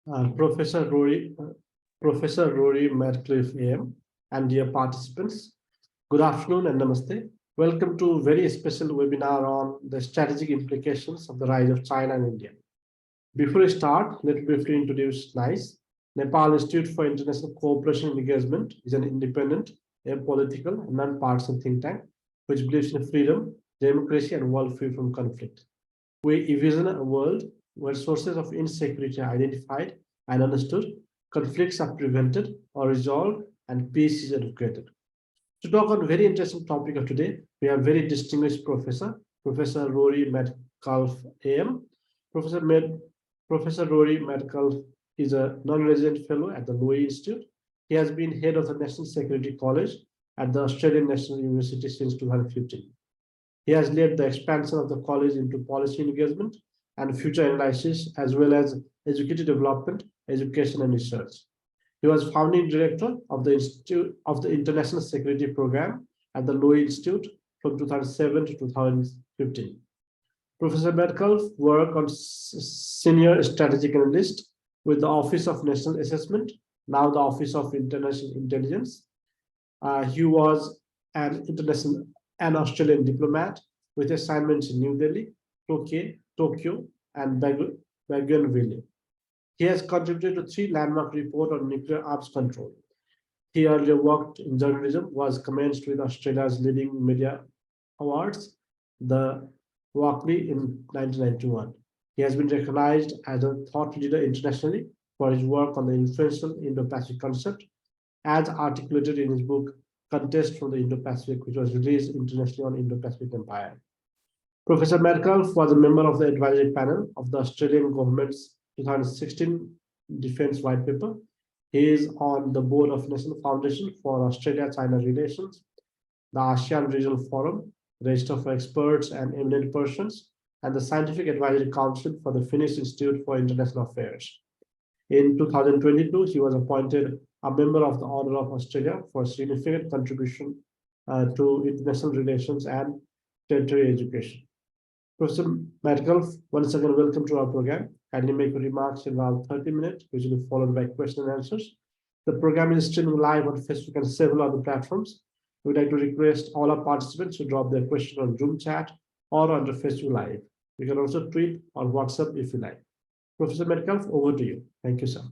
Professor Rory Medcalf AM, and dear participants, good afternoon and namaste. Welcome to a very special webinar on the strategic implications of the rise of China and India. Before we start, let me briefly introduce NICE. Nepal Institute for International Cooperation and Engagement is an independent, apolitical, and non-partisan think tank which believes in freedom, democracy, and world free from conflict. We envision a world where sources of insecurity are identified and understood, conflicts are prevented or resolved, and peace is educated. To talk on a very interesting topic of today, we have very distinguished professor, Professor Rory Medcalf AM. Professor Rory Medcalf is a non-resident fellow at the Lowy Institute. He has been head of the National Security College at the Australian National University since 2015. He has led the expansion of the college into policy engagement and future analysis, as well as executive development, education, and research. He was founding director of the Institute of the International Security Program at the Lowy Institute from 2007 to 2015. Professor Medcalf worked on senior strategic analyst with the Office of National Assessment, now the Office of International Intelligence. He was an Australian diplomat with assignments in New Delhi, Tokyo, and Bougainville. He has contributed to 3 landmark reports on nuclear arms control. He earlier worked in journalism, was commenced with Australia's leading media awards, the Walkley, in 1991. He has been recognized as a thought leader internationally for his work on the influential Indo-Pacific concept, as articulated in his book Contest from the Indo-Pacific, which was released internationally on Indo-Pacific Empire. Professor Medcalf was a member of the advisory panel of the Australian government's 2016 Defence White Paper. He is on the board of National Foundation for Australia-China Relations, the ASEAN Regional Forum, Register for Experts and Eminent Persons, and the Scientific Advisory Council for the Finnish Institute for International Affairs. In 2022, he was appointed a member of the Order of Australia for significant contribution to international relations and tertiary education. Professor Medcalf, once again, welcome to our program. Kindly make your remarks in around 30 minutes, which will be followed by question and answers. The program is streaming live on Facebook and several other platforms. We would like to request all our participants to drop their question on Zoom chat or under Facebook Live. You can also tweet or WhatsApp if you like. Professor Medcalf, over to you. Thank you, sir.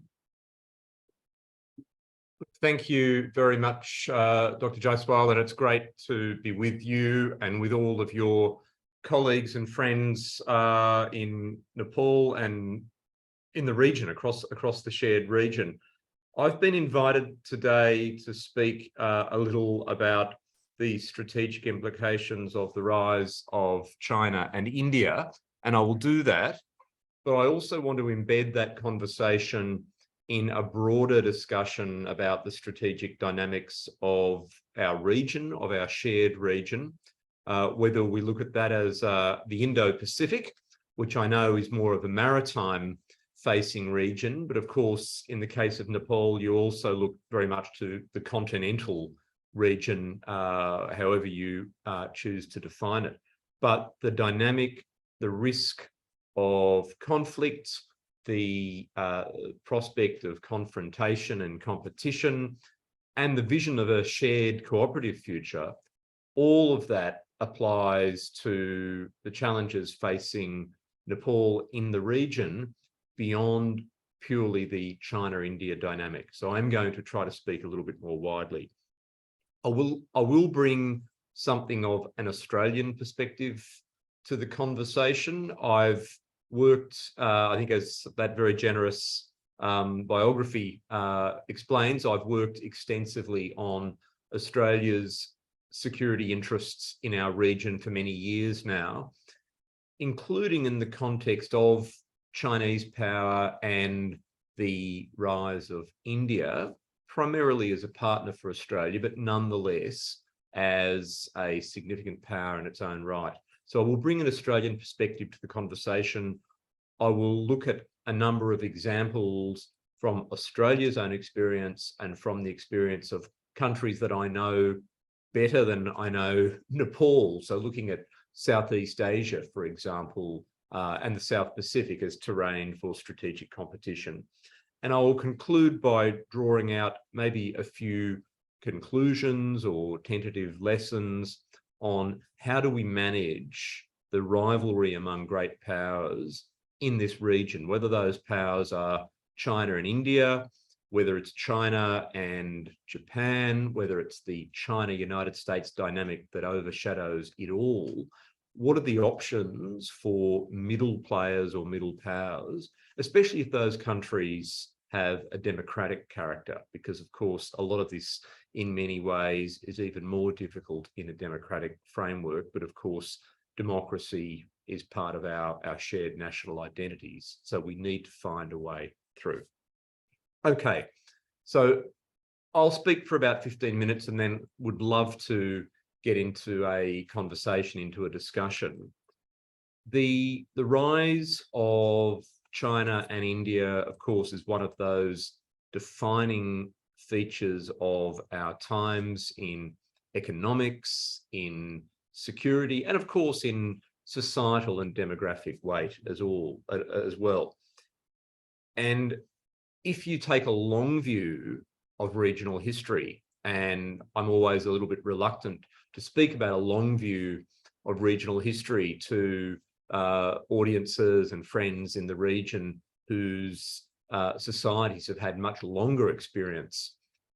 Thank you very much, Dr. Jaiswal, and it's great to be with you and with all of your colleagues and friends in Nepal and in the region, across the shared region. I've been invited today to speak a little about the strategic implications of the rise of China and India, and I will do that. But I also want to embed that conversation in a broader discussion about the strategic dynamics of our region, of our shared region, whether we look at that as the Indo-Pacific, which I know is more of a maritime-facing region, but of course, in the case of Nepal, you also look very much to the continental region, however you choose to define it. But the dynamic, the risk of conflict, the prospect of confrontation and competition, and the vision of a shared cooperative future, all of that applies to the challenges facing Nepal in the region beyond purely the China-India dynamic. So I'm going to try to speak a little bit more widely. I will bring something of an Australian perspective to the conversation. I've worked, I think as that very generous biography explains, I've worked extensively on Australia's security interests in our region for many years now, including in the context of Chinese power and the rise of India, primarily as a partner for Australia, but nonetheless as a significant power in its own right. So I will bring an Australian perspective to the conversation. I will look at a number of examples from Australia's own experience and from the experience of countries that I know better than I know Nepal. So looking at Southeast Asia, for example, and the South Pacific as terrain for strategic competition. And I will conclude by drawing out maybe a few conclusions or tentative lessons on how do we manage the rivalry among great powers in this region, whether those powers are China and India, whether it's China and Japan, whether it's the China-United States dynamic that overshadows it all. What are the options for middle players or middle powers, especially if those countries have a democratic character? Because, of course, a lot of this in many ways is even more difficult in a democratic framework. But, of course, democracy is part of our shared national identities. So we need to find a way through. Okay, so I'll speak for about 15 minutes and then would love to get into a conversation, into a discussion. The rise of China and India, of course, is one of those defining features of our times in economics, in security, and of course in societal and demographic weight as well. And if you take a long view of regional history, and I'm always a little bit reluctant to speak about a long view of regional history to audiences and friends in the region whose societies have had much longer experience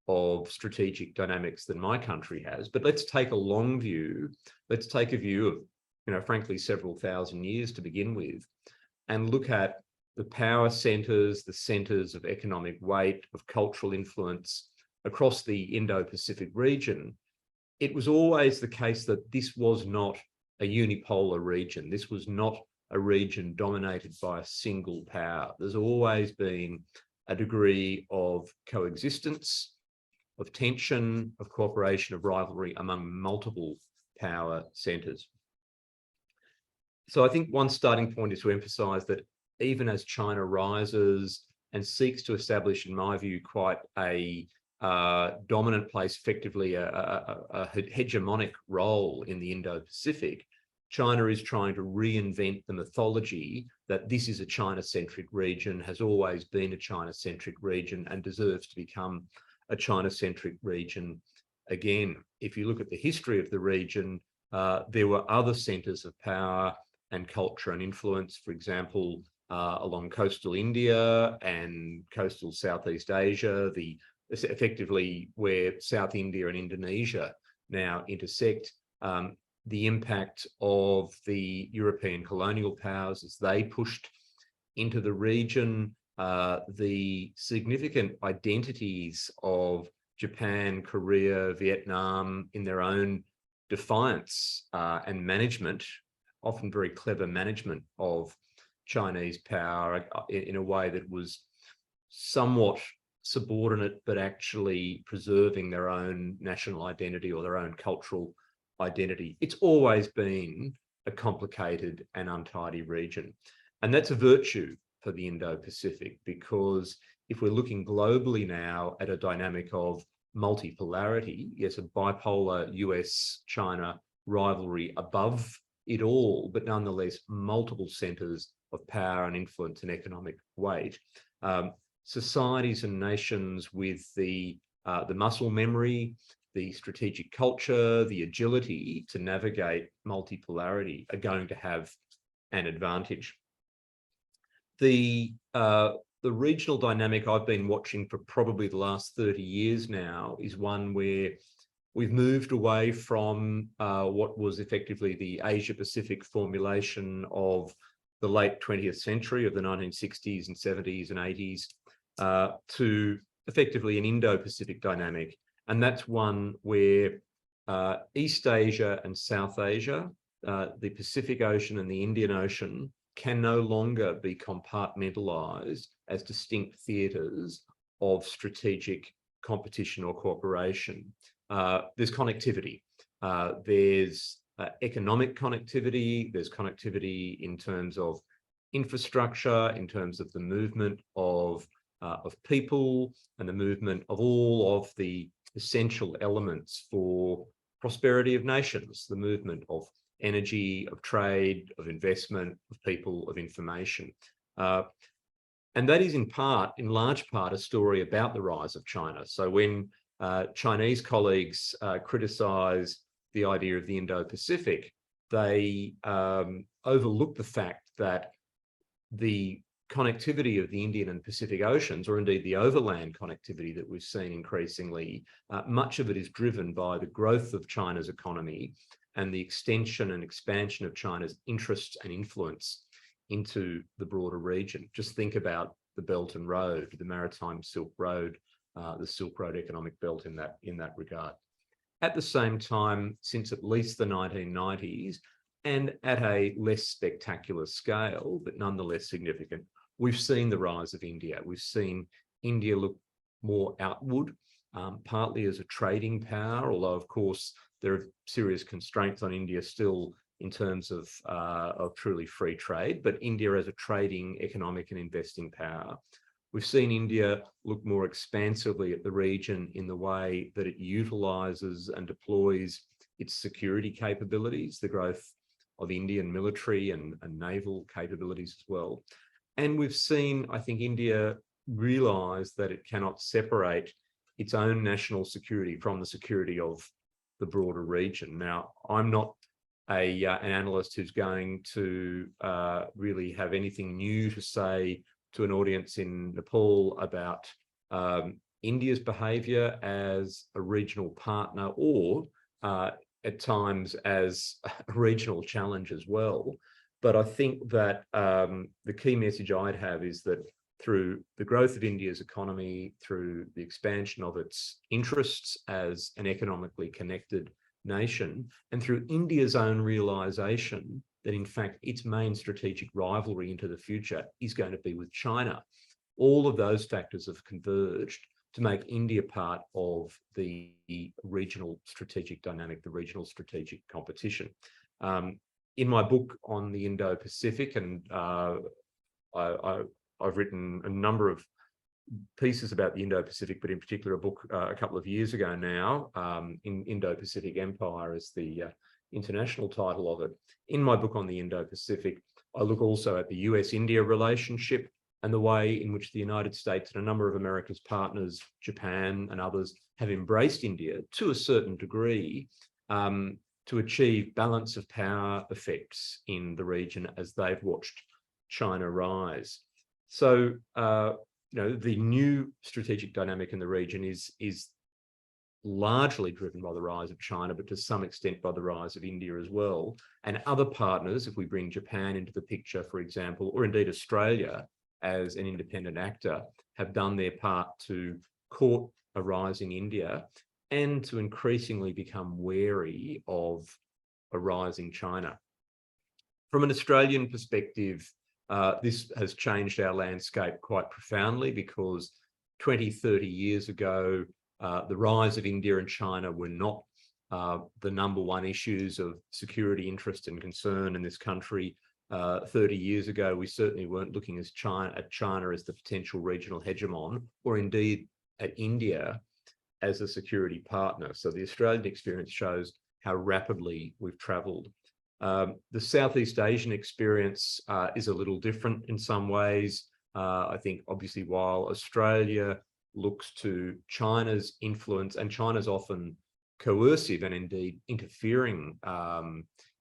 of strategic dynamics than my country has. But let's take a long view. Let's take a view of, frankly, several thousand years to begin with, and look at the power centers, the centers of economic weight, of cultural influence across the Indo-Pacific region. It was always the case that this was not a unipolar region. This was not a region dominated by a single power. There's always been a degree of coexistence, of tension, of cooperation, of rivalry among multiple power centers. So I think one starting point is to emphasize that even as China rises and seeks to establish, in my view, quite a dominant place, effectively a hegemonic role in the Indo-Pacific, China is trying to reinvent the mythology that this is a China-centric region, has always been a China-centric region, and deserves to become a China-centric region again. If you look at the history of the region, there were other centers of power and culture and influence, for example, along coastal India and coastal Southeast Asia, effectively where South India and Indonesia now intersect, the impact of the European colonial powers as they pushed into the region, the significant identities of Japan, Korea, Vietnam in their own defiance and management, often very clever management of Chinese power in a way that was somewhat subordinate, but actually preserving their own national identity or their own cultural identity. It's always been a complicated and untidy region. And that's a virtue for the Indo-Pacific, because if we're looking globally now at a dynamic of multipolarity, yes, a bipolar US-China rivalry above it all, but nonetheless multiple centers of power and influence and economic weight. Societies and nations with the muscle memory, the strategic culture, the agility to navigate multipolarity are going to have an advantage. The regional dynamic I've been watching for probably the last 30 years now is one where we've moved away from what was effectively the Asia-Pacific formulation of the late 20th century, of the 1960s and 70s and 80s, to effectively an Indo-Pacific dynamic. And that's one where East Asia and South Asia, the Pacific Ocean and the Indian Ocean, can no longer be compartmentalized as distinct theaters of strategic competition or cooperation. There's connectivity. There's economic connectivity. There's connectivity in terms of infrastructure, in terms of the movement of people and the movement of all of the essential elements for prosperity of nations, the movement of energy, of trade, of investment, of people, of information. And that is in large part, a story about the rise of China. So when Chinese colleagues criticize the idea of the Indo-Pacific, they overlook the fact that the connectivity of the Indian and Pacific Oceans, or indeed the overland connectivity that we've seen increasingly, much of it is driven by the growth of China's economy and the extension and expansion of China's interests and influence into the broader region. Just think about the Belt and Road, the Maritime Silk Road, the Silk Road economic belt in that regard. At the same time, since at least the 1990s, and at a less spectacular scale, but nonetheless significant, we've seen the rise of India. We've seen India look more outward, partly as a trading power, although of course there are serious constraints on India still in terms of truly free trade, but India as a trading, economic and investing power. We've seen India look more expansively at the region in the way that it utilises and deploys its security capabilities, the growth of Indian military and naval capabilities as well. And we've seen, I think, India realise that it cannot separate its own national security from the security of the broader region. Now, I'm not an analyst who's going to really have anything new to say to an audience in Nepal about India's behaviour as a regional partner, or at times as a regional challenge as well. But I think that the key message I'd have is that through the growth of India's economy, through the expansion of its interests as an economically connected nation, and through India's own realisation that in fact its main strategic rivalry into the future is going to be with China, all of those factors have converged to make India part of the regional strategic dynamic, the regional strategic competition. In my book on the Indo-Pacific, and I've written a number of pieces about the Indo-Pacific, but in particular a book a couple of years ago now, in Indo-Pacific Empire is the international title of it. In my book on the Indo-Pacific, I look also at the US-India relationship and the way in which the United States and a number of America's partners, Japan and others, have embraced India to a certain degree to achieve balance of power effects in the region as they've watched China rise. So, the new strategic dynamic in the region is largely driven by the rise of China, but to some extent by the rise of India as well. And other partners, if we bring Japan into the picture, for example, or indeed Australia as an independent actor, have done their part to court a rising India and to increasingly become wary of a rising China. From an Australian perspective, this has changed our landscape quite profoundly, because 20, 30 years ago, the rise of India and China were not the number one issues of security interest and concern in this country. 30 years ago, we certainly weren't looking at China as the potential regional hegemon, or indeed at India as a security partner. So the Australian experience shows how rapidly we've travelled. The Southeast Asian experience is a little different in some ways. I think obviously while Australia looks to China's influence, and China's often coercive and indeed interfering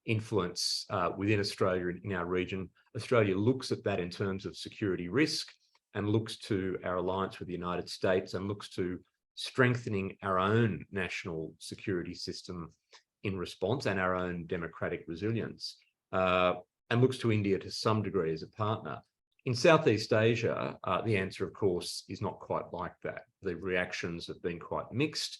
influence within Australia in our region, Australia looks at that in terms of security risk and looks to our alliance with the United States and looks to strengthening our own national security system in response and our own democratic resilience, and looks to India to some degree as a partner. In Southeast Asia, the answer, of course, is not quite like that. The reactions have been quite mixed,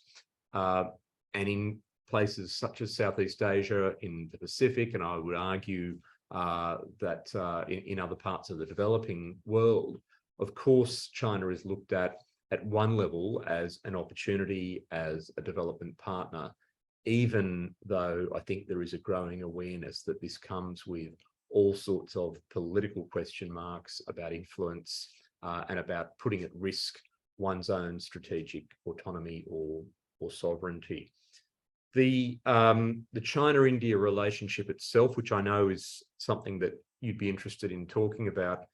and in places such as Southeast Asia, in the Pacific, and I would argue that in other parts of the developing world, of course, China is looked at one level as an opportunity, as a development partner, even though I think there is a growing awareness that this comes with all sorts of political question marks about influence and about putting at risk one's own strategic autonomy or sovereignty. The China-India relationship itself, which I know is something that you'd be interested in talking about,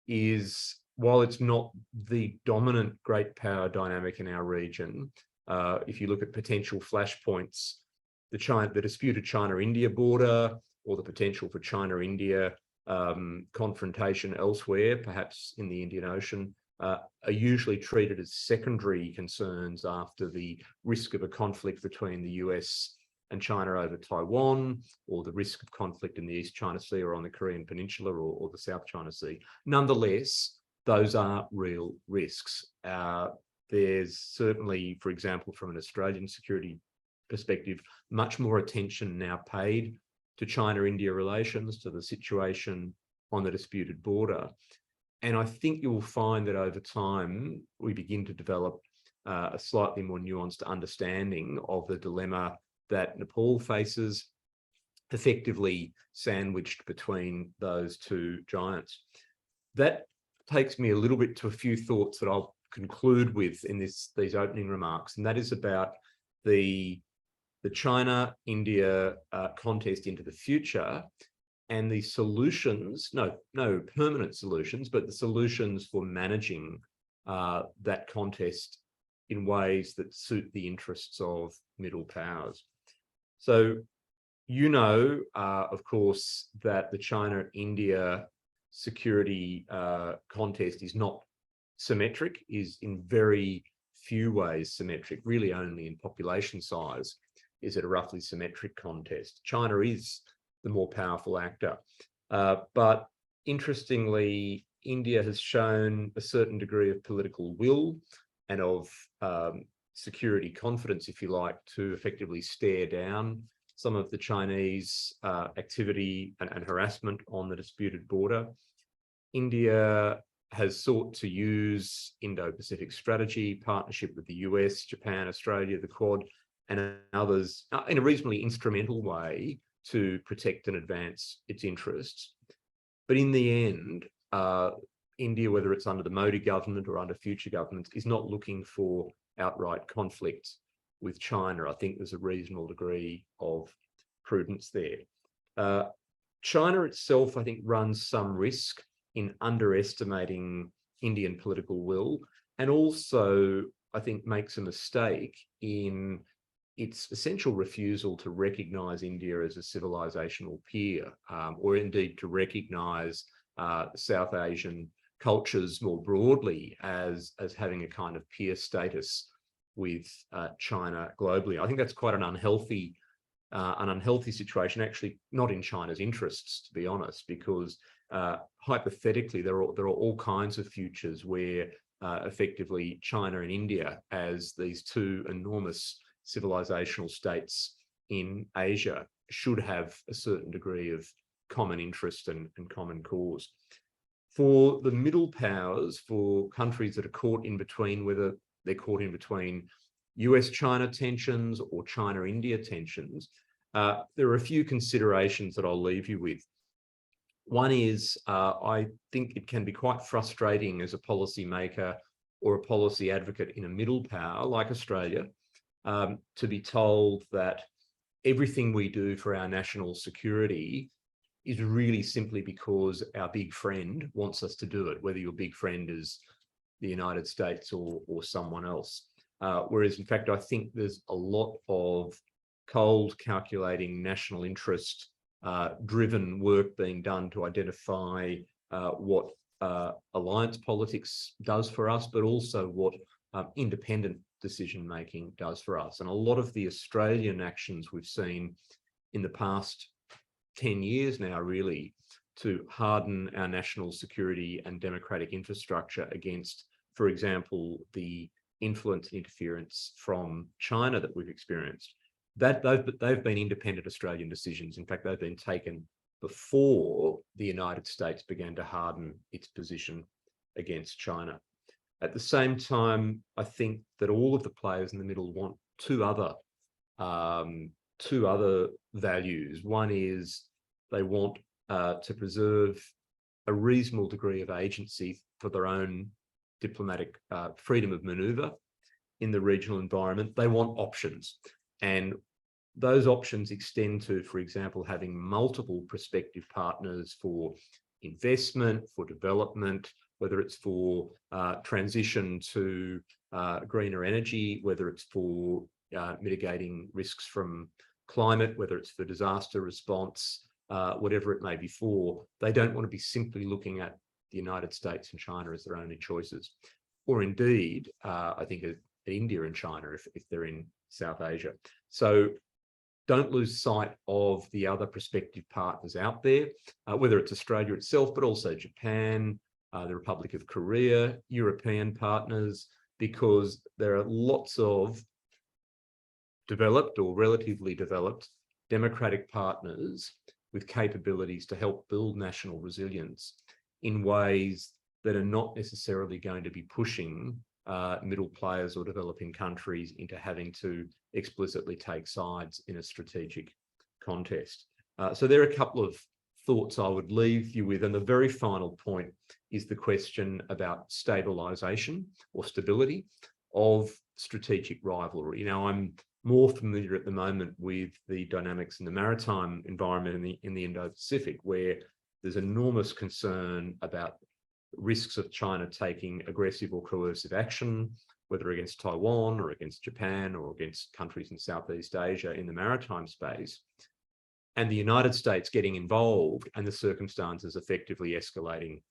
is while it's not the dominant great power dynamic in our region, if you look at potential flashpoints, the disputed China-India border, or the potential for China-India confrontation elsewhere, perhaps in the Indian Ocean, are usually treated as secondary concerns after the risk of a conflict between the US and China over Taiwan, or the risk of conflict in the East China Sea or on the Korean Peninsula, or the South China Sea. Nonetheless, those are real risks. There's certainly, for example, from an Australian security perspective, much more attention now paid to China-India relations, to the situation on the disputed border. And I think you will find that over time, we begin to develop a slightly more nuanced understanding of the dilemma that Nepal faces, effectively sandwiched between those two giants. That takes me a little bit to a few thoughts that I'll conclude with in these opening remarks, and that is about the China-India contest into the future, and the solutions, no permanent solutions, but the solutions for managing that contest in ways that suit the interests of middle powers. So, of course, that the China-India security contest is not symmetric, is in very few ways symmetric, really only in population size is it a roughly symmetric contest. China is the more powerful actor. But interestingly, India has shown a certain degree of political will and of security confidence, if you like, to effectively stare down some of the Chinese activity and harassment on the disputed border. India has sought to use Indo-Pacific strategy, partnership with the US, Japan, Australia, the Quad, and others in a reasonably instrumental way to protect and advance its interests. But in the end, India, whether it's under the Modi government or under future governments, is not looking for outright conflict with China. I think there's a reasonable degree of prudence there. China itself, I think, runs some risk in underestimating Indian political will, and also, I think, makes a mistake in its essential refusal to recognize India as a civilizational peer, or indeed to recognize South Asian cultures more broadly as having a kind of peer status with China globally. I think that's quite an unhealthy situation, actually not in China's interests, to be honest, because hypothetically there are all kinds of futures where effectively China and India, as these two enormous civilizational states in Asia, should have a certain degree of common interest and common cause. For the middle powers, for countries that are caught in between, whether they're caught in between US-China tensions or China-India tensions, there are a few considerations that I'll leave you with. One is, I think it can be quite frustrating as a policymaker or a policy advocate in a middle power like Australia, to be told that everything we do for our national security is really simply because our big friend wants us to do it, whether your big friend is the United States or someone else. Whereas, in fact, I think there's a lot of cold, calculating, national interest driven work being done to identify what alliance politics does for us, but also what independent decision-making does for us. And a lot of the Australian actions we've seen in the past 10 years now, really, to harden our national security and democratic infrastructure against, for example, the influence and interference from China that we've experienced, that they've been independent Australian decisions. In fact, they've been taken before the United States began to harden its position against China. At the same time, I think that all of the players in the middle want two other values. One is they want to preserve a reasonable degree of agency for their own diplomatic freedom of maneuver in the regional environment. They want options, and those options extend to, for example, having multiple prospective partners for investment, for development, whether it's for transition to greener energy, whether it's for mitigating risks from climate, whether it's for disaster response, whatever it may be for. They don't want to be simply looking at the United States and China as their only choices. Or indeed, I think at India and China if they're in South Asia. So don't lose sight of the other prospective partners out there, whether it's Australia itself, but also Japan, the Republic of Korea, European partners, because there are lots of developed or relatively developed democratic partners with capabilities to help build national resilience in ways that are not necessarily going to be pushing middle players or developing countries into having to explicitly take sides in a strategic contest. So there are a couple of thoughts I would leave you with. And the very final point is the question about stabilization or stability of strategic rivalry. Now, I'm more familiar at the moment with the dynamics in the maritime environment in the Indo-Pacific, where there's enormous concern about risks of China taking aggressive or coercive action, whether against Taiwan or against Japan or against countries in Southeast Asia in the maritime space, and the United States getting involved and the circumstances effectively escalating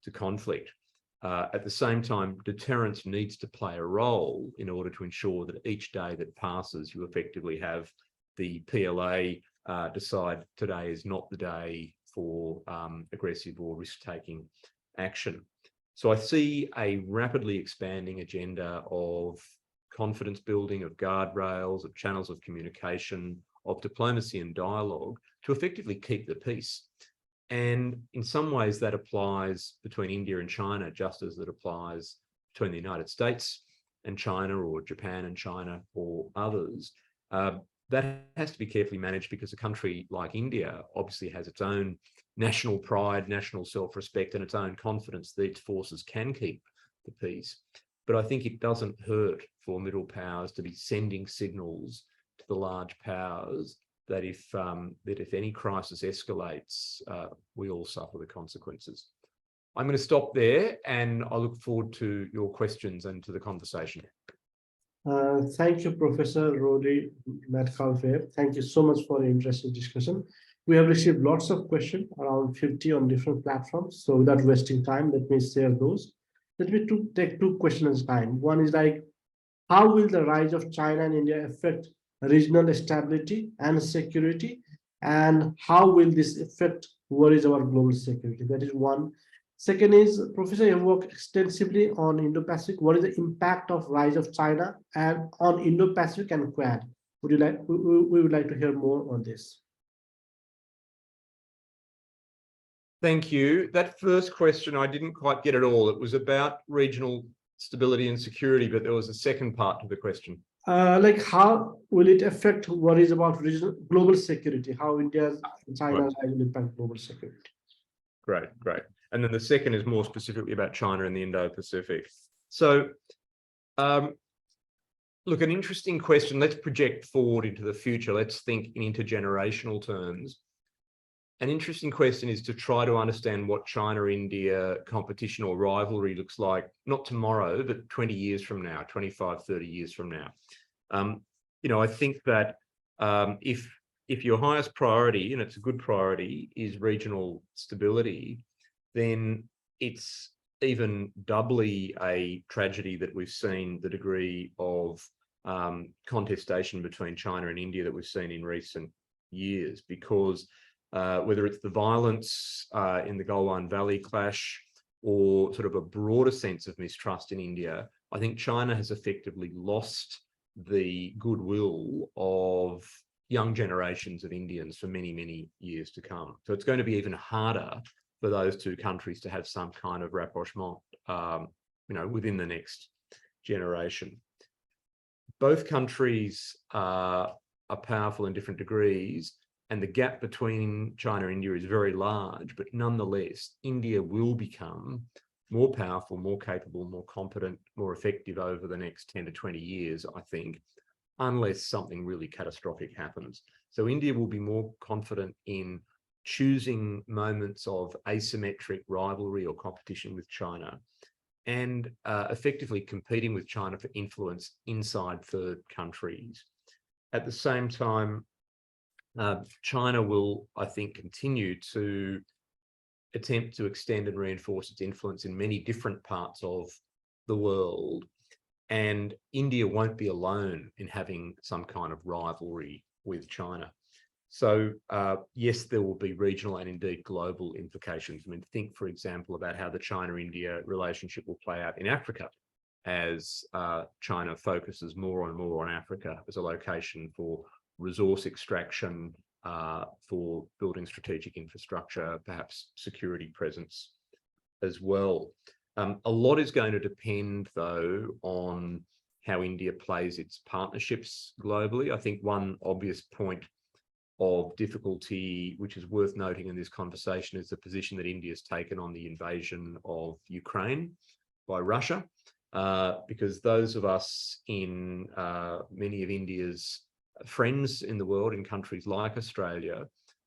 to conflict. At the same time, deterrence needs to play a role in order to ensure that each day that passes, you effectively have the PLA decide today is not the day for aggressive or risk-taking action. So I see a rapidly expanding agenda of confidence building, of guardrails, of channels of communication, of diplomacy and dialogue to effectively keep the peace. And in some ways that applies between India and China, just as it applies between the United States and China, or Japan and China, or others. That has to be carefully managed because a country like India obviously has its own national pride, national self-respect, and its own confidence that its forces can keep the peace. But I think it doesn't hurt for middle powers to be sending signals to the large powers that if any crisis escalates, we all suffer the consequences. I'm going to stop there, and I look forward to your questions and to the conversation. Thank you, Professor Rory Metcalfe. Thank you so much for the interesting discussion. We have received lots of questions, around 50 on different platforms. So without wasting time, let me share those. Let me take two questions at a time. One is like, how will the rise of China and India affect regional stability and security? And how will this affect what is our global security? That is one. Second is, Professor, you have worked extensively on Indo-Pacific. What is the impact of rise of China and on Indo-Pacific and Quad? We would like to hear more on this. Thank you. That first question, I didn't quite get it all. It was about regional stability and security, but there was a second part to the question. Like, how will it affect what is about regional global security? How India and China will impact global security? Great. And then the second is more specifically about China and the Indo-Pacific. So, look, an interesting question. Let's project forward into the future. Let's think in intergenerational terms. An interesting question is to try to understand what China-India competition or rivalry looks like, not tomorrow, but 20 years from now, 25, 30 years from now. I think that if your highest priority, and it's a good priority, is regional stability, then it's even doubly a tragedy that we've seen the degree of contestation between China and India that we've seen in recent years, because whether it's the violence in the Galwan Valley clash or sort of a broader sense of mistrust in India, I think China has effectively lost the goodwill of young generations of Indians for many, many years to come. So it's going to be even harder for those two countries to have some kind of rapprochement, within the next generation. Both countries are powerful in different degrees, and the gap between China and India is very large, but nonetheless, India will become more powerful, more capable, more competent, more effective over the next 10 to 20 years, I think, unless something really catastrophic happens. So India will be more confident in choosing moments of asymmetric rivalry or competition with China, and effectively competing with China for influence inside third countries. At the same time, China will, I think, continue to attempt to extend and reinforce its influence in many different parts of the world. And India won't be alone in having some kind of rivalry with China. So yes, there will be regional and indeed global implications. I mean, think, for example, about how the China-India relationship will play out in Africa as China focuses more and more on Africa as a location for resource extraction, for building strategic infrastructure, perhaps security presence as well. A lot is going to depend, though, on how India plays its partnerships globally. I think one obvious point of difficulty, which is worth noting in this conversation, is the position that India has taken on the invasion of Ukraine by Russia, because those of us in many of India's friends in the world, in countries like Australia,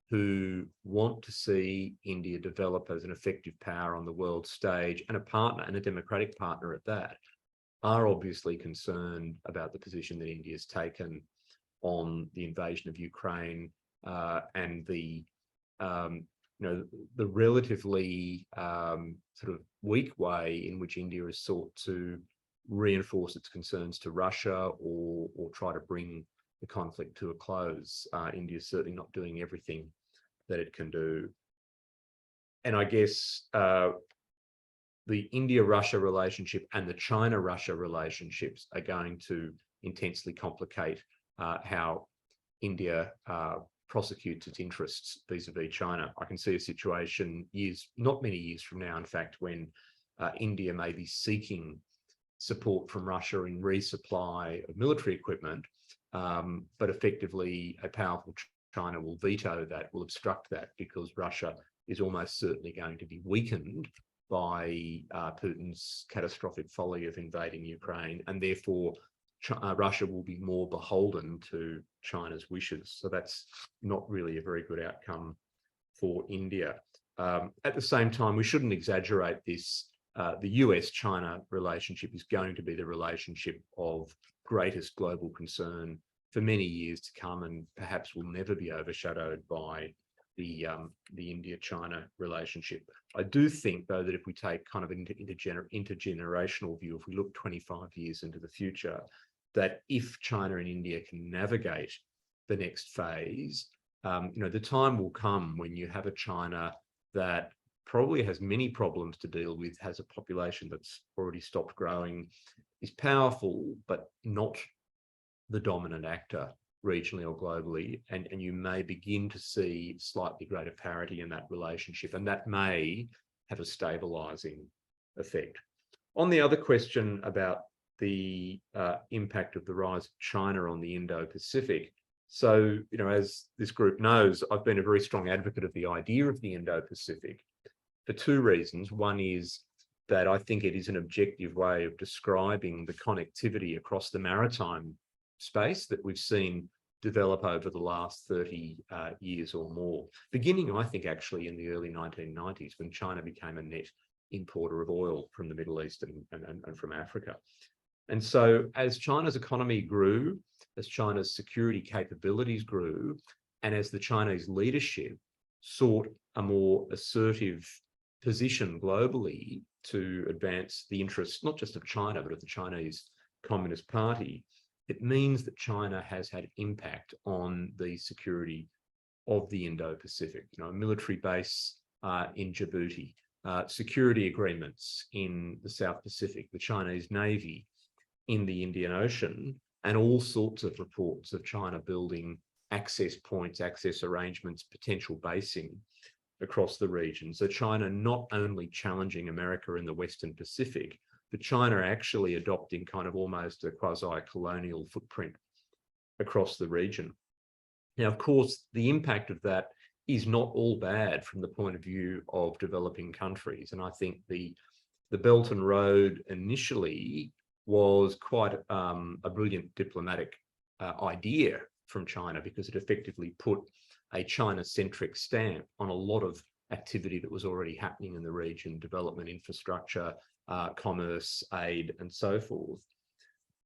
who want to see India develop as an effective power on the world stage and a partner, and a democratic partner at that, are obviously concerned about the position that India has taken on the invasion of Ukraine, and the the relatively sort of weak way in which India has sought to reinforce its concerns to Russia or try to bring the conflict to a close. India is certainly not doing everything that it can do. And I guess the India-Russia relationship and the China-Russia relationships are going to intensely complicate how India prosecutes its interests vis-a-vis China. I can see a situation not many years from now, in fact, when India may be seeking support from Russia in resupply of military equipment, but effectively a powerful China will veto that, will obstruct that, because Russia is almost certainly going to be weakened by Putin's catastrophic folly of invading Ukraine, and therefore Russia will be more beholden to China's wishes. So that's not really a very good outcome for India. At the same time, we shouldn't exaggerate this. The US-China relationship is going to be the relationship of greatest global concern for many years to come, and perhaps will never be overshadowed by the India-China relationship. I do think, though, that if we take kind of an intergenerational view, if we look 25 years into the future, that if China and India can navigate the next phase, the time will come when you have a China that probably has many problems to deal with, has a population that's already stopped growing, is powerful, but not the dominant actor regionally or globally, and you may begin to see slightly greater parity in that relationship, and that may have a stabilizing effect. On the other question about the impact of the rise of China on the Indo-Pacific, so, as this group knows, I've been a very strong advocate of the idea of the Indo-Pacific for two reasons. One is that I think it is an objective way of describing the connectivity across the maritime space that we've seen develop over the last 30 years or more, beginning, I think, actually in the early 1990s, when China became a net importer of oil from the Middle East and from Africa. And so as China's economy grew, as China's security capabilities grew, and as the Chinese leadership sought a more assertive position globally to advance the interests, not just of China, but of the Chinese Communist Party, it means that China has had impact on the security of the Indo-Pacific. A military base in Djibouti, security agreements in the South Pacific, the Chinese Navy in the Indian Ocean, and all sorts of reports of China building access points, access arrangements, potential basing across the region. So China not only challenging America in the Western Pacific, but China actually adopting kind of almost a quasi-colonial footprint across the region. Now, of course, the impact of that is not all bad from the point of view of developing countries. And I think the Belt and Road initially was quite a brilliant diplomatic idea from China, because it effectively put a China-centric stamp on a lot of activity that was already happening in the region, development, infrastructure, commerce, aid, and so forth.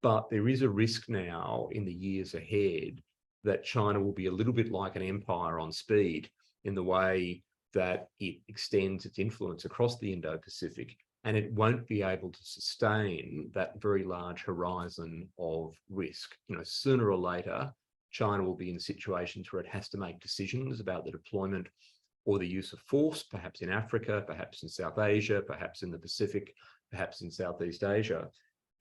But there is a risk now in the years ahead that China will be a little bit like an empire on speed in the way that it extends its influence across the Indo-Pacific, and it won't be able to sustain that very large horizon of risk. Sooner or later, China will be in situations where it has to make decisions about the deployment or the use of force, perhaps in Africa, perhaps in South Asia, perhaps in the Pacific, perhaps in Southeast Asia.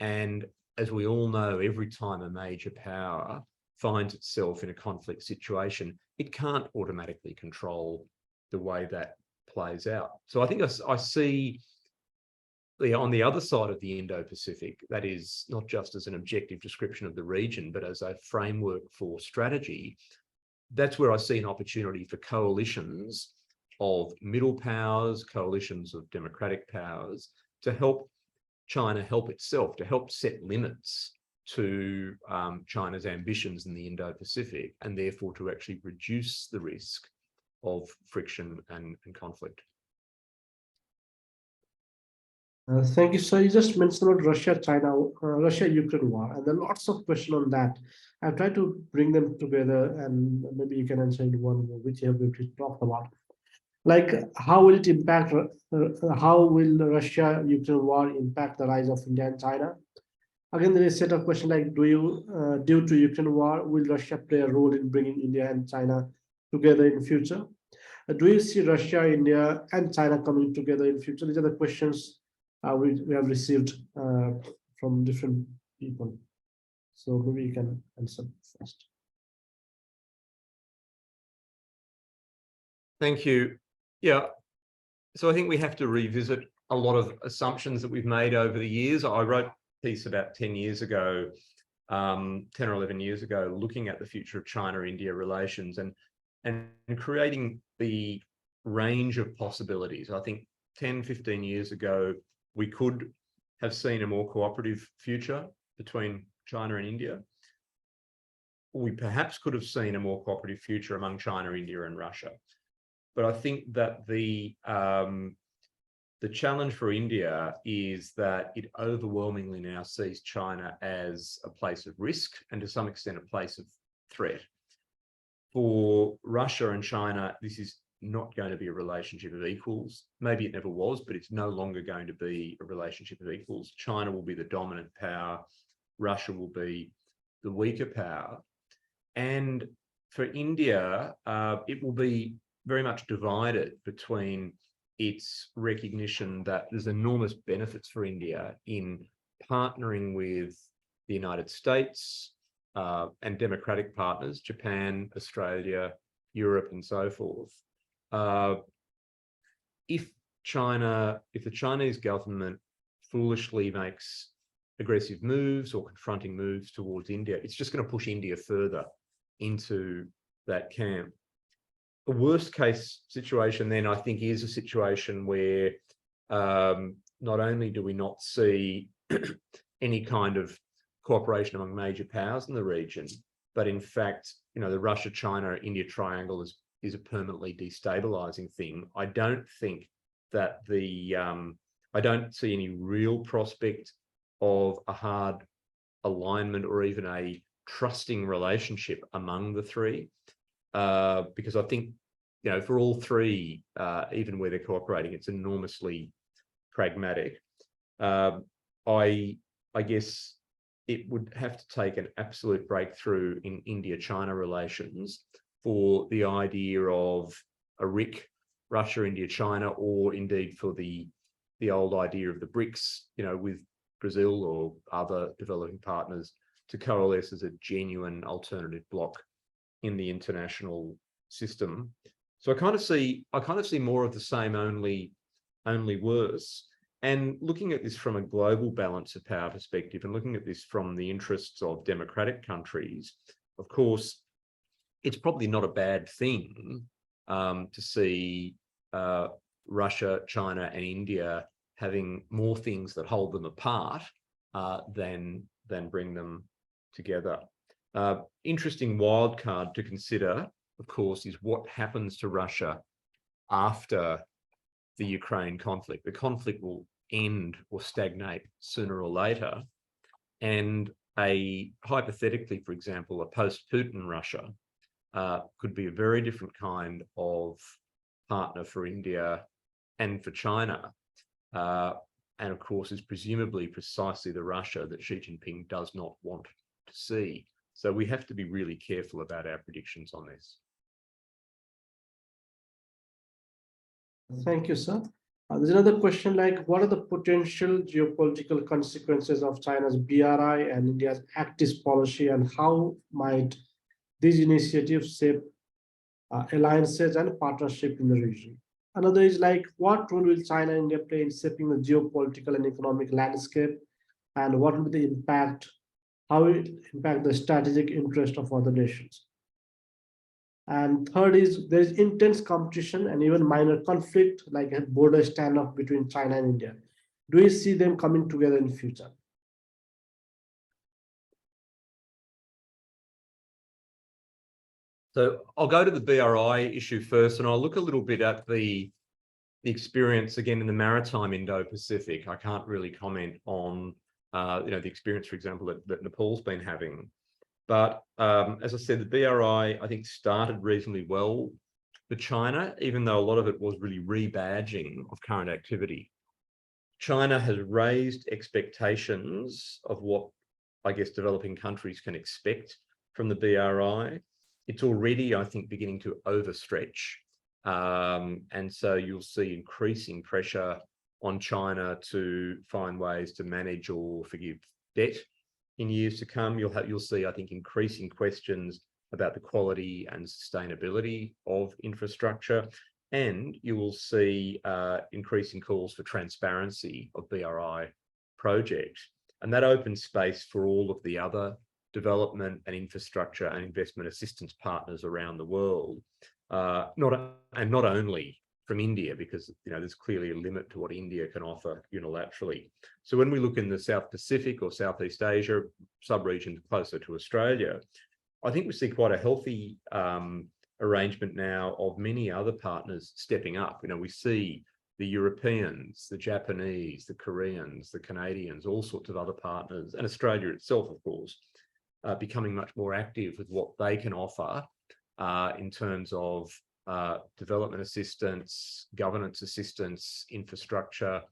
And as we all know, every time a major power finds itself in a conflict situation, it can't automatically control the way that plays out. So I think I see on the other side of the Indo-Pacific, that is not just as an objective description of the region, but as a framework for strategy. That's where I see an opportunity for coalitions of middle powers, coalitions of democratic powers, to help China help itself, to help set limits to China's ambitions in the Indo-Pacific, and therefore to actually reduce the risk of friction and conflict. Thank you, sir. You just mentioned about Russia-Ukraine war, and there are lots of questions on that. I've tried to bring them together, and maybe you can answer in one which you have briefly talked about. Like, how will it impact? How will the Russia-Ukraine war impact the rise of India and China? Again, there is a set of questions like, due to Ukraine war, will Russia play a role in bringing India and China together in future? Do you see Russia, India, and China coming together in future? These are the questions we have received from different people. So maybe you can answer first. Thank you. Yeah, so I think we have to revisit a lot of assumptions that we've made over the years. I wrote a piece about 10 years ago, 10 or 11 years ago, looking at the future of China-India relations and creating the range of possibilities. I think 10, 15 years ago, we could have seen a more cooperative future between China and India. We perhaps could have seen a more cooperative future among China, India, and Russia. But I think that the challenge for India is that it overwhelmingly now sees China as a place of risk and to some extent a place of threat. For Russia and China, this is not going to be a relationship of equals. Maybe it never was, but it's no longer going to be a relationship of equals. China will be the dominant power. Russia will be the weaker power. And for India, it will be very much divided between its recognition that there's enormous benefits for India in partnering with the United States and democratic partners, Japan, Australia, Europe, and so forth. If the Chinese government foolishly makes aggressive moves or confronting moves towards India, it's just going to push India further into that camp. The worst case situation then, I think, is a situation where not only do we not see any kind of cooperation among major powers in the region, but in fact, the Russia-China-India triangle is a permanently destabilizing thing. I don't think that I don't see any real prospect of a hard alignment or even a trusting relationship among the three. Because I think, for all three, even where they're cooperating, it's enormously pragmatic. I guess it would have to take an absolute breakthrough in India-China relations for the idea of a RIC, Russia, India, China, or indeed for the old idea of the BRICS, with Brazil or other developing partners, to coalesce as a genuine alternative bloc in the international system. So I kind of see more of the same, only worse. And looking at this from a global balance of power perspective and looking at this from the interests of democratic countries, of course, it's probably not a bad thing to see Russia, China, and India having more things that hold them apart than bring them together. Interesting wild card to consider of course, is what happens to Russia after the Ukraine conflict. The conflict will end or stagnate sooner or later. And hypothetically, for example, a post-Putin Russia could be a very different kind of partner for India and for China. And of course, is presumably precisely the Russia that Xi Jinping does not want to see. So we have to be really careful about our predictions on this. Thank you, sir. There's another question like, what are the potential geopolitical consequences of China's BRI and India's Act-East policy, and how might these initiatives shape alliances and partnership in the region? Another is like, what role will China and India play in shaping the geopolitical and economic landscape, and what will be the impact, how it impact the strategic interest of other nations? And third is, there is intense competition and even minor conflict, like a border standoff between China and India. Do you see them coming together in future? So I'll go to the BRI issue first, and I'll look a little bit at the experience again in the maritime Indo-Pacific. I can't really comment on the experience, for example, that Nepal's been having. But as I said, the BRI, I think, started reasonably well for China, even though a lot of it was really rebadging of current activity. China has raised expectations of what, I guess, developing countries can expect from the BRI. It's already, I think, beginning to overstretch. And so you'll see increasing pressure on China to find ways to manage or forgive debt in years to come. You'll see, I think, increasing questions about the quality and sustainability of infrastructure, and you will see increasing calls for transparency of BRI projects, and that opens space for all of the other development and infrastructure and investment assistance partners around the world, not only from India, because there's clearly a limit to what India can offer unilaterally. So when we look in the South Pacific or Southeast Asia sub-regions closer to Australia, I think we see quite a healthy arrangement now of many other partners stepping up. We see the Europeans, the Japanese, the Koreans, the Canadians, all sorts of other partners, and Australia itself, of course, becoming much more active with what they can offer in terms of development assistance, governance assistance, infrastructure,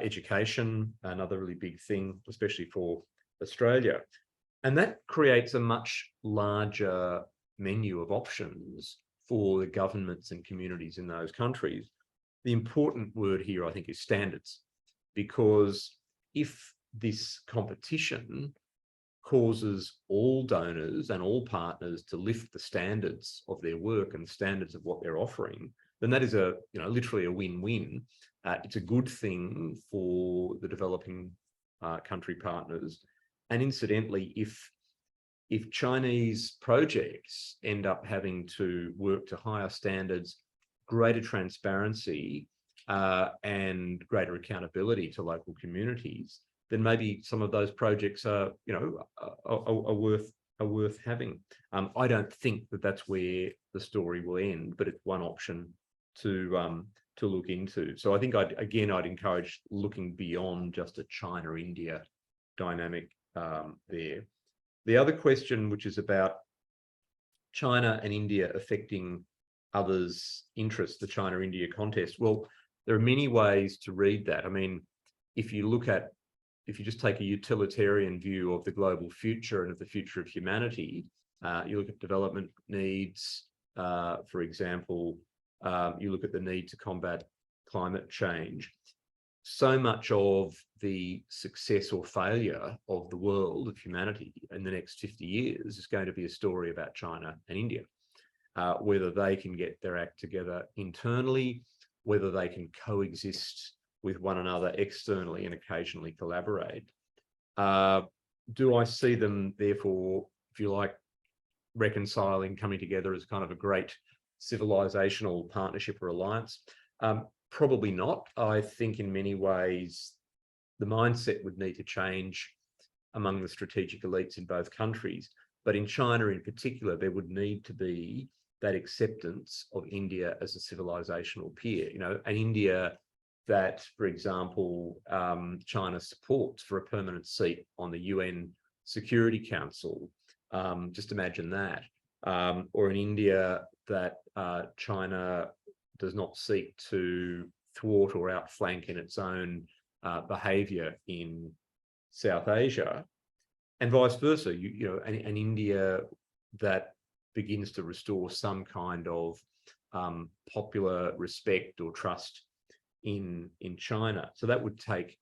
education, another really big thing, especially for Australia. And that creates a much larger menu of options for the governments and communities in those countries. The important word here, I think, is standards, because if this competition causes all donors and all partners to lift the standards of their work and the standards of what they're offering, then that is literally a win-win. It's a good thing for the developing country partners. And incidentally, if Chinese projects end up having to work to higher standards, greater transparency, and greater accountability to local communities, then maybe some of those projects are worth having. I don't think that that's where the story will end, but it's one option to look into. So I think I'd encourage looking beyond just a China-India dynamic there. The other question, which is about China and India affecting others' interests, the China-India contest. Well, there are many ways to read that. I mean, if you just take a utilitarian view of the global future and of the future of humanity, you look at development needs, for example, you look at the need to combat climate change. So much of the success or failure of the world, of humanity, in the next 50 years is going to be a story about China and India, whether they can get their act together internally, whether they can coexist with one another externally and occasionally collaborate. Do I see them, therefore, if you like, reconciling, coming together as kind of a great civilizational partnership or alliance? Probably not. I think in many ways, the mindset would need to change among the strategic elites in both countries. But in China in particular, there would need to be that acceptance of India as a civilizational peer. You know, an India that, for example, China supports for a permanent seat on the UN Security Council. Just imagine that. Or an India that China does not seek to thwart or outflank in its own behavior in South Asia, and vice versa. You know, an India that begins to restore some kind of popular respect or trust in China. So that would take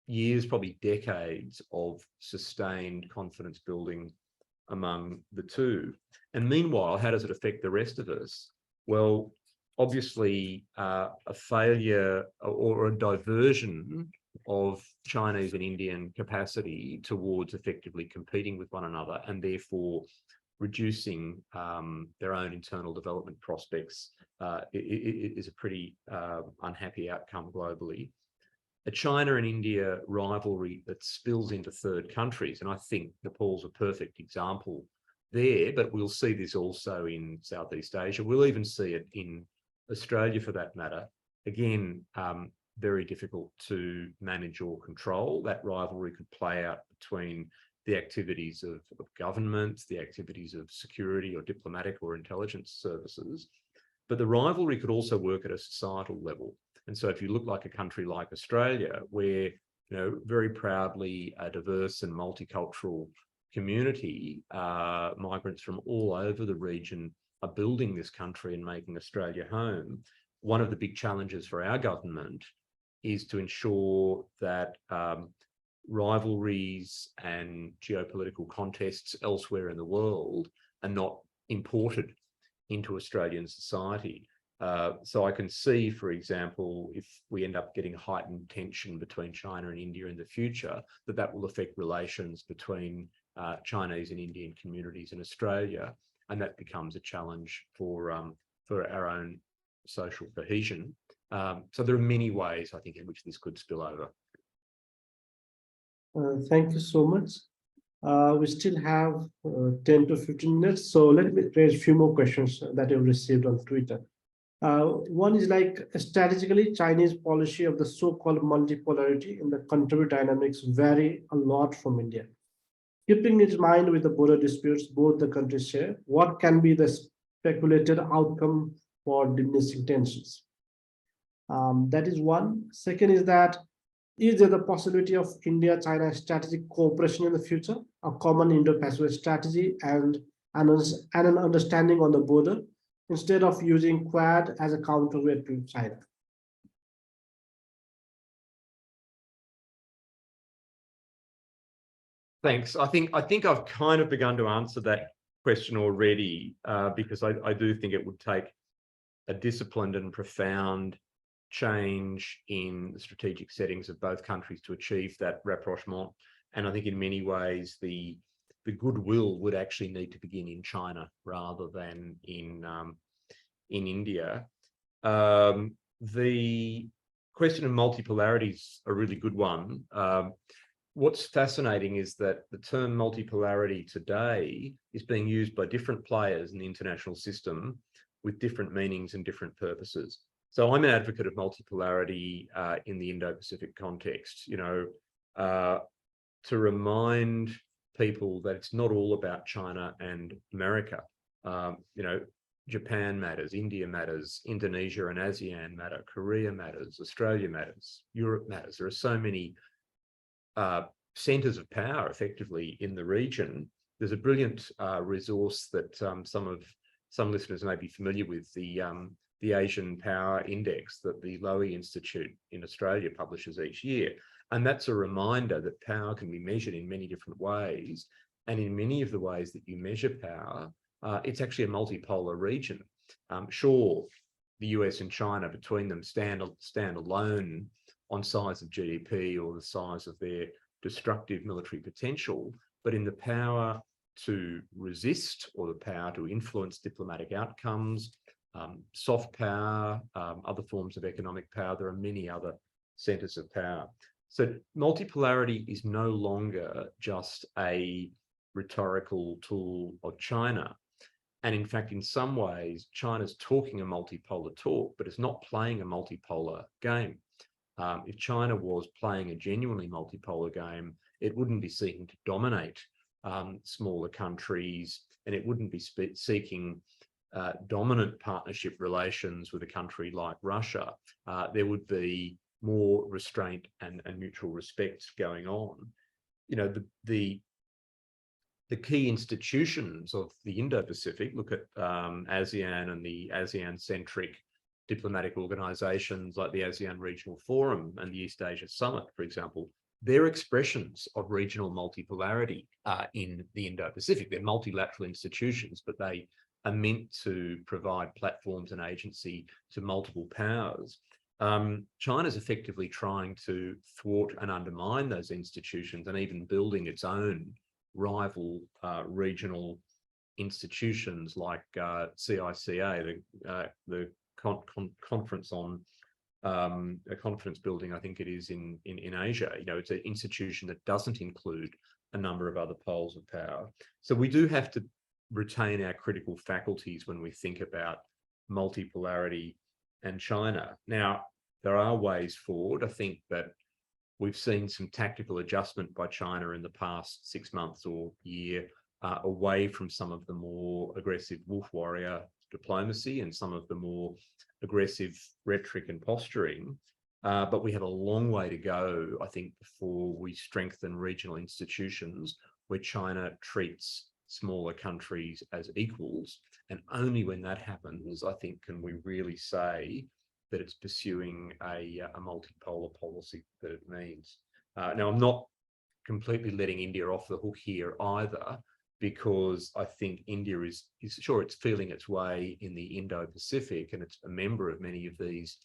years, probably decades of sustained confidence building among the two. And meanwhile, how does it affect the rest of us? Well, obviously, a failure or a diversion of Chinese and Indian capacity towards effectively competing with one another, and therefore reducing their own internal development prospects is a pretty unhappy outcome globally. A China and India rivalry that spills into third countries, and I think Nepal's a perfect example there, but we'll see this also in Southeast Asia. We'll even see it in Australia for that matter. Again, very difficult to manage or control. That rivalry could play out between the activities of governments, the activities of security or diplomatic or intelligence services. But the rivalry could also work at a societal level. And so if you look like a country like Australia, where, you know, very proudly a diverse and multicultural community, migrants from all over the region are building this country and making Australia home, one of the big challenges for our government is to ensure that rivalries and geopolitical contests elsewhere in the world are not imported into Australian society. So I can see, for example, if we end up getting heightened tension between China and India in the future, that will affect relations between Chinese and Indian communities in Australia, and that becomes a challenge for our own social cohesion. So there are many ways, I think, in which this could spill over. Thank you so much. We still have 10 to 15 minutes, so let me raise a few more questions that you've received on Twitter. One is like, strategically, Chinese policy of the so-called multipolarity and the contemporary dynamics vary a lot from India. Keeping in mind with the border disputes both the countries share, what can be the speculated outcome for diminishing tensions? That is one. Second is that, is there the possibility of India-China strategic cooperation in the future, a common Indo-Pacific strategy and an understanding on the border, instead of using Quad as a counterweight to China? Thanks. I think I've kind of begun to answer that question already, because I do think it would take a disciplined and profound change in the strategic settings of both countries to achieve that rapprochement. And I think in many ways, the goodwill would actually need to begin in China rather than in India. The question of multipolarity is a really good one. What's fascinating is that the term multipolarity today is being used by different players in the international system with different meanings and different purposes. So I'm an advocate of multipolarity in the Indo-Pacific context, you know, to remind people that it's not all about China and America. You know, Japan matters, India matters, Indonesia and ASEAN matter, Korea matters, Australia matters, Europe matters. There are so many centers of power effectively in the region. There's a brilliant resource that some listeners may be familiar with, the Asian Power Index that the Lowy Institute in Australia publishes each year. And that's a reminder that power can be measured in many different ways. And in many of the ways that you measure power, it's actually a multipolar region. Sure, the US and China between them stand alone on size of GDP or the size of their destructive military potential, but in the power to resist or the power to influence diplomatic outcomes, soft power, other forms of economic power, there are many other centers of power. So multipolarity is no longer just a rhetorical tool of China. And in fact, in some ways, China's talking a multipolar talk, but it's not playing a multipolar game. If China was playing a genuinely multipolar game, it wouldn't be seeking to dominate smaller countries, and it wouldn't be seeking dominant partnership relations with a country like Russia. There would be more restraint and mutual respect going on. You know, the key institutions of the Indo-Pacific, look at ASEAN and the ASEAN-centric diplomatic organizations like the ASEAN Regional Forum and the East Asia Summit, for example, they're expressions of regional multipolarity in the Indo-Pacific. They're multilateral institutions, but they are meant to provide platforms and agency to multiple powers. China's effectively trying to thwart and undermine those institutions and even building its own rival regional institutions like CICA, the conference on a confidence building, I think it is in Asia. You know, it's an institution that doesn't include a number of other poles of power. So we do have to retain our critical faculties when we think about multipolarity and China. Now, there are ways forward. I think that we've seen some tactical adjustment by China in the past 6 months or year away from some of the more aggressive wolf warrior diplomacy and some of the more aggressive rhetoric and posturing. But we have a long way to go, I think, before we strengthen regional institutions where China treats smaller countries as equals. And only when that happens, I think, can we really say that it's pursuing a multipolar policy that it means. Now, I'm not completely letting India off the hook here either, because I think India is sure, it's feeling its way in the Indo-Pacific and it's a member of many of these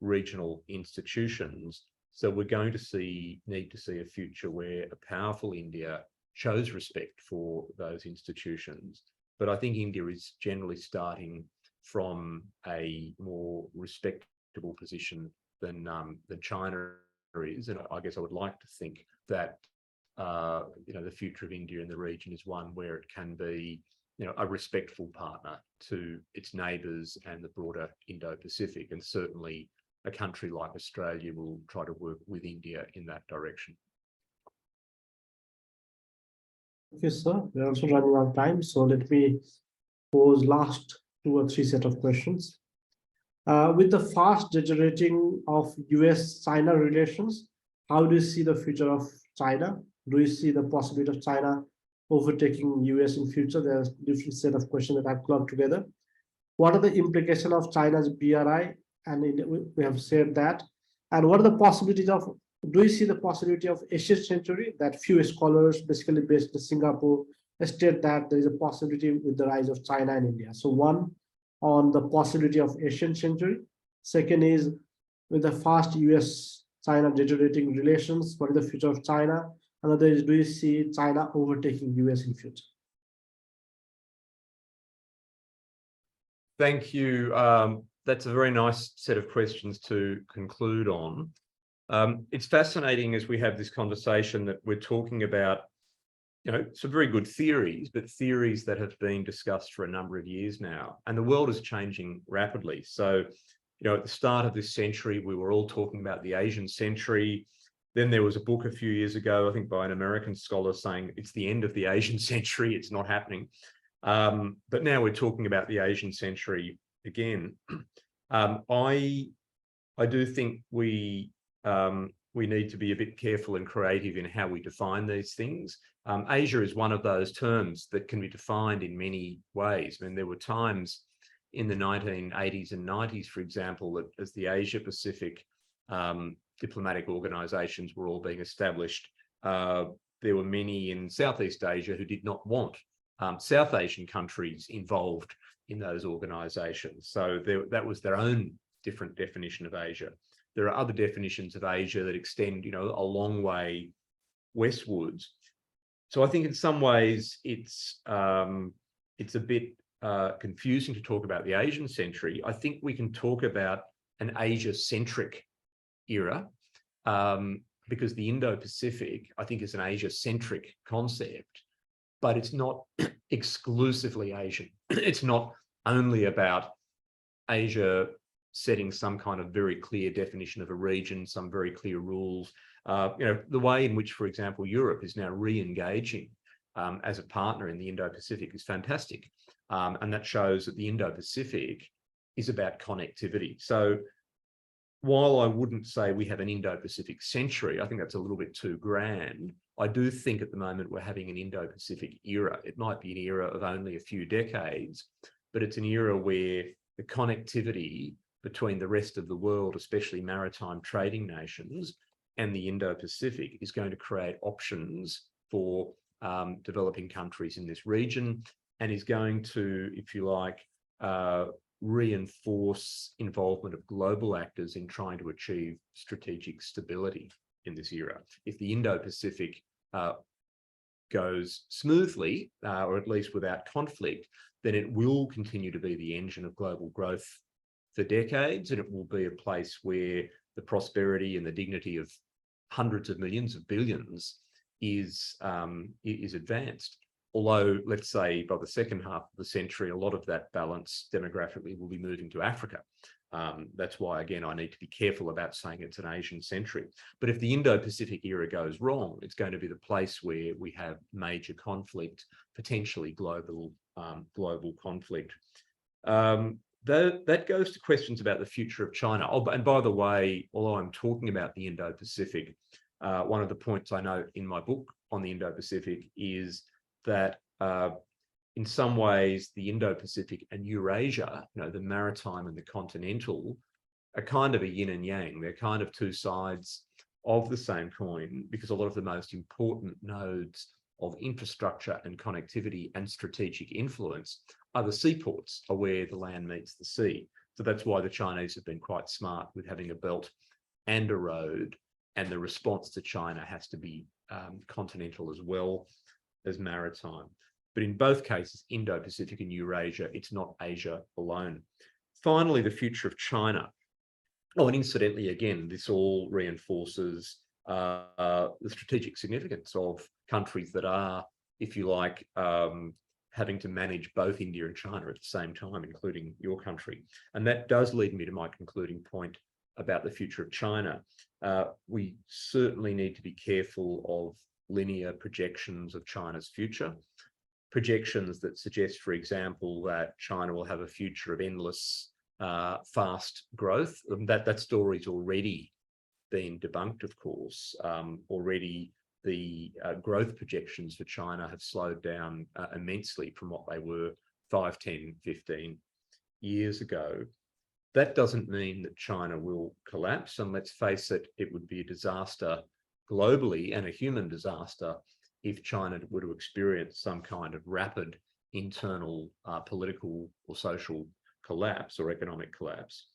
regional institutions. So we're going to need to see a future where a powerful India shows respect for those institutions. But I think India is generally starting from a more respectable position than China is. And I guess I would like to think that you know, the future of India in the region is one where it can be, you know, a respectful partner to its neighbours and the broader Indo-Pacific. And certainly a country like Australia will try to work with India in that direction. Okay, sir. We're also running out of time, so let me pose last 2 or 3 set of questions. With the fast deteriorating of US-China relations, how do you see the future of China? Do you see the possibility of China overtaking US in future? There's a different set of questions that I've clubbed together. What are the implications of China's BRI? And we have said that. And what are the possibilities of, do you see the possibility of Asian century? That few scholars, basically based in Singapore, state that there is a possibility with the rise of China and India. So one, on the possibility of Asian century. Second is, with the fast US-China deteriorating relations, what is the future of China? Another is, do you see China overtaking US in future? Thank you. That's a very nice set of questions to conclude on. It's fascinating as we have this conversation that we're talking about, you know, some very good theories, but theories that have been discussed for a number of years now. And the world is changing rapidly. So, you know, at the start of this century, we were all talking about the Asian century. Then there was a book a few years ago, I think by an American scholar, saying it's the end of the Asian century, it's not happening. But now we're talking about the Asian century again. I do think we need to be a bit careful and creative in how we define these things. Asia is one of those terms that can be defined in many ways. I mean, there were times in the 1980s and 90s, for example, that as the Asia Pacific diplomatic organizations were all being established, there were many in Southeast Asia who did not want South Asian countries involved in those organizations. So that was their own different definition of Asia. There are other definitions of Asia that extend, you know, a long way westwards. So I think in some ways it's a bit confusing to talk about the Asian century. I think we can talk about an Asia-centric era, because the Indo-Pacific, I think, is an Asia-centric concept, but it's not exclusively Asian. It's not only about Asia setting some kind of very clear definition of a region, some very clear rules. The way in which, for example, Europe is now re-engaging as a partner in the Indo-Pacific is fantastic. And that shows that the Indo-Pacific is about connectivity. So while I wouldn't say we have an Indo-Pacific century, I think that's a little bit too grand. I do think at the moment we're having an Indo-Pacific era. It might be an era of only a few decades, but it's an era where the connectivity between the rest of the world, especially maritime trading nations, and the Indo-Pacific is going to create options for developing countries in this region, and is going to, if you like, reinforce involvement of global actors in trying to achieve strategic stability in this era. If the Indo-Pacific goes smoothly, or at least without conflict, then it will continue to be the engine of global growth for decades, and it will be a place where the prosperity and the dignity of hundreds of millions of billions is advanced. Although, let's say, by the second half of the century, a lot of that balance demographically will be moving to Africa. That's why, again, I need to be careful about saying it's an Asian century. But if the Indo-Pacific era goes wrong, it's going to be the place where we have major conflict, potentially global conflict. That goes to questions about the future of China. Oh, and by the way, although I'm talking about the Indo-Pacific, one of the points I note in my book on the Indo-Pacific is that in some ways, the Indo-Pacific and Eurasia, the maritime and the continental, are kind of a yin and yang. They're kind of two sides of the same coin, because a lot of the most important nodes of infrastructure and connectivity and strategic influence are the seaports, are where the land meets the sea. So that's why the Chinese have been quite smart with having a belt and a road, and the response to China has to be continental as well as maritime. But in both cases, Indo-Pacific and Eurasia, it's not Asia alone. Finally, the future of China. Oh, and incidentally, again, this all reinforces the strategic significance of countries that are, if you like, having to manage both India and China at the same time, including your country. And that does lead me to my concluding point about the future of China. We certainly need to be careful of linear projections of China's future. Projections that suggest, for example, that China will have a future of endless fast growth. That story's already been debunked, of course. Already the growth projections for China have slowed down immensely from what they were 5, 10, 15 years ago. That doesn't mean that China will collapse, and let's face it, it would be a disaster globally and a human disaster if China were to experience some kind of rapid internal political or social collapse or economic collapse.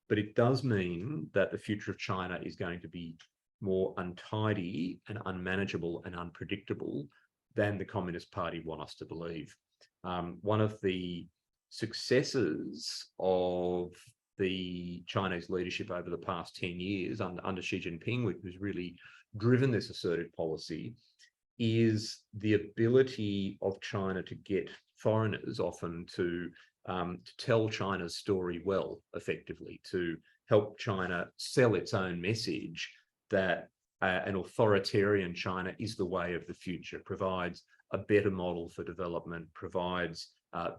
But it does mean that the future of China is going to be more untidy and unmanageable and unpredictable than the Communist Party want us to believe. One of the successes of the Chinese leadership over the past 10 years under Xi Jinping, who's really driven this assertive policy, is the ability of China to get foreigners often to tell China's story well, effectively, to help China sell its own message that an authoritarian China is the way of the future, provides a better model for development, provides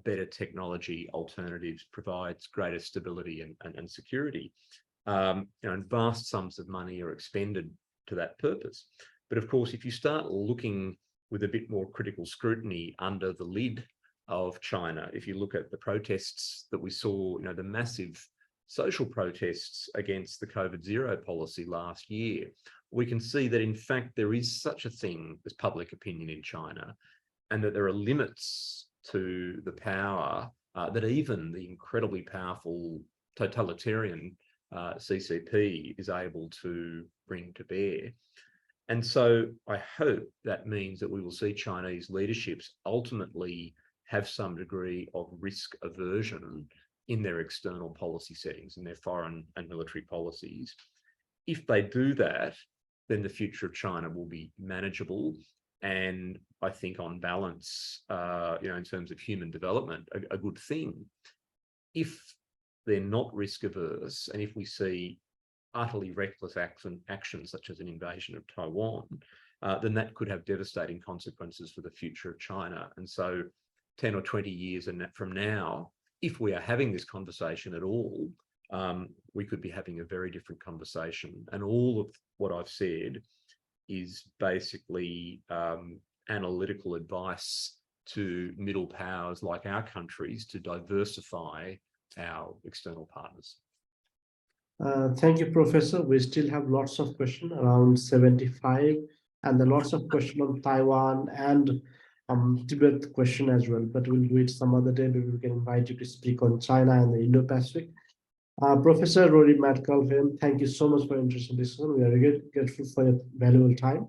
better technology alternatives, provides greater stability and security. And vast sums of money are expended to that purpose. But of course, if you start looking with a bit more critical scrutiny under the lid of China, if you look at the protests that we saw, the massive social protests against the COVID-0 policy last year, we can see that in fact there is such a thing as public opinion in China, and that there are limits to the power that even the incredibly powerful totalitarian CCP is able to bring to bear. And so I hope that means that we will see Chinese leaderships ultimately have some degree of risk aversion in their external policy settings, in their foreign and military policies. If they do that, then the future of China will be manageable and I think on balance, in terms of human development, a good thing. If they're not risk averse, and if we see utterly reckless actions such as an invasion of Taiwan, then that could have devastating consequences for the future of China. And so 10 or 20 years from now, if we are having this conversation at all, we could be having a very different conversation. And all of what I've said is basically analytical advice to middle powers like our countries to diversify our external partners. Thank you, Professor. We still have lots of questions, around 75, and there are lots of questions on Taiwan and Tibet question as well, but we'll do it some other day. Maybe we can invite you to speak on China and the Indo-Pacific. Professor Rory Metcalf, thank you so much for your interest in this one. We are really grateful for your valuable time.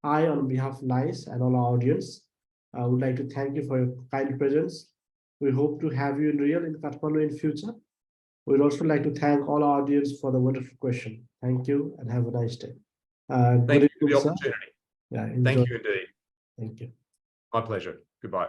I, on behalf of NICE and all our audience, would like to thank you for your kind presence. We hope to have you in real in Kathmandu in future. We'd also like to thank all our audience for the wonderful question. Thank you and have a nice day. Thank you for the opportunity. Yeah, thank you indeed. Thank you. My pleasure. Goodbye.